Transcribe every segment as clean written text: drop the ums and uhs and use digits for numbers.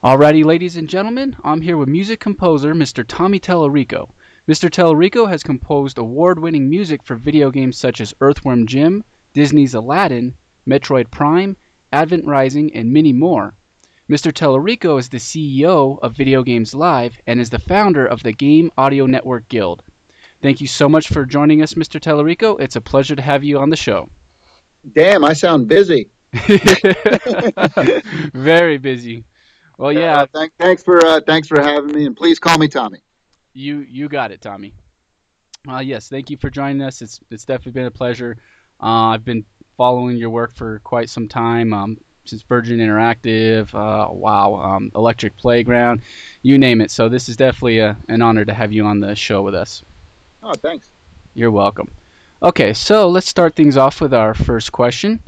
Alrighty, ladies and gentlemen, I'm here with music composer Mr. Tommy Tallarico. Mr. Tallarico has composed award-winning music for video games such as Earthworm Jim, Disney's Aladdin, Metroid Prime, Advent Rising, and many more. Mr. Tallarico is the CEO of Video Games Live and is the founder of the Game Audio Network Guild. Thank you so much for joining us, Mr. Tallarico. It's a pleasure to have you on the show. Damn, I sound busy. Very busy. Well, yeah, Thanks for having me, and please call me Tommy. you got it, Tommy. Yes, thank you for joining us. It's definitely been a pleasure. I've been following your work for quite some time, since Virgin Interactive, Electric Playground, you name it. So this is definitely an honor to have you on the show with us. Oh, thanks. You're welcome. Okay, so let's start things off with our first question.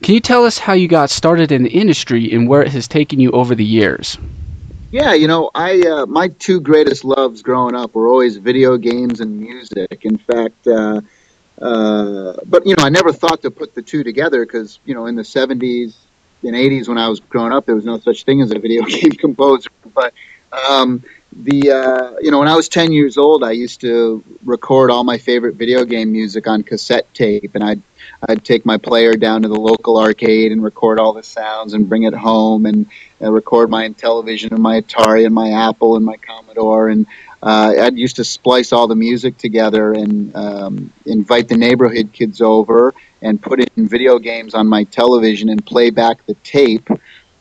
Can you tell us how you got started in the industry and where it has taken you over the years? Yeah, I my two greatest loves growing up were always video games and music. In fact, but I never thought to put the two together because in the '70s and '80s when I was growing up, there was no such thing as a video game composer. But when I was 10 years old, I used to record all my favorite video game music on cassette tape, and I'd take my player down to the local arcade and record all the sounds and bring it home and record my television and my Atari and my Apple and my Commodore. And I'd used to splice all the music together and invite the neighborhood kids over and put in video games on my television and play back the tape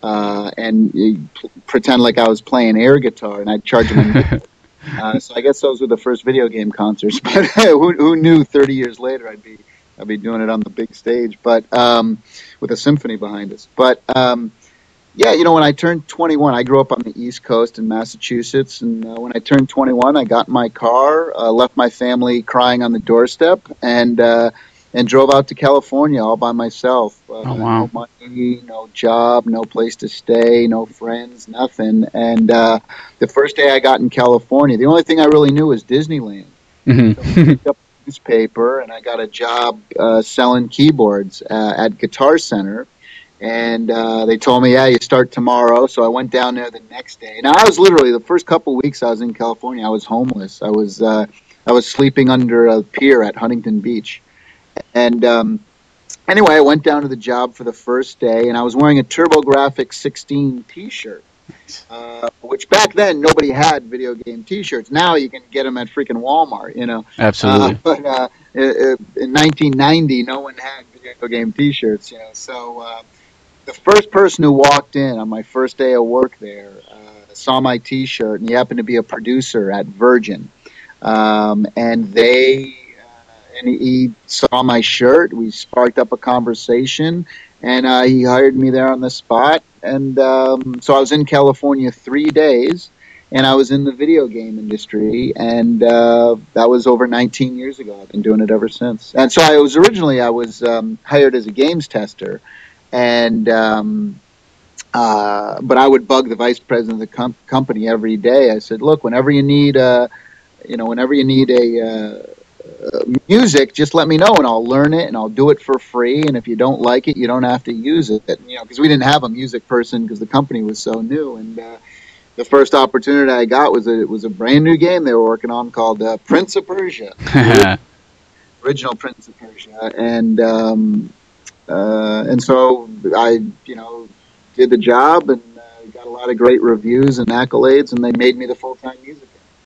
and pretend like I was playing air guitar, and I'd charge them so I guess those were the first video game concerts. But who knew 30 years later I'd be doing it on the big stage, but with a symphony behind us. But yeah, when I turned 21, I grew up on the East Coast in Massachusetts, and when I turned 21, I got in my car, left my family crying on the doorstep, and drove out to California all by myself. Oh, wow. No money, no job, no place to stay, no friends, nothing. And the first day I got in California, the only thing I really knew was Disneyland. So I picked up a newspaper, and I got a job selling keyboards at Guitar Center. And they told me, yeah, you start tomorrow. So I went down there the next day. Now, I was literally, the first couple of weeks I was in California, I was homeless. I was sleeping under a pier at Huntington Beach. And anyway, I went down to the job for the first day, and I was wearing a TurboGrafx 16 T-shirt, which back then nobody had video game T-shirts. Now you can get them at freaking Walmart, Absolutely. But in 1990, no one had video game T-shirts, So the first person who walked in on my first day of work there saw my T-shirt, and he happened to be a producer at Virgin, and he saw my shirt. We sparked up a conversation, and he hired me there on the spot. And so I was in California 3 days, and I was in the video game industry. And that was over 19 years ago. I've been doing it ever since. And so I was hired as a games tester, and but I would bug the vice president of the company every day. I said, "Look, whenever you need music, just let me know and I'll learn it and I'll do it for free. And if you don't like it, you don't have to use it." Because we didn't have a music person because the company was so new. And the first opportunity I got was a brand new game they were working on called Prince of Persia, original Prince of Persia. And so I did the job and got a lot of great reviews and accolades, and they made me the full-time music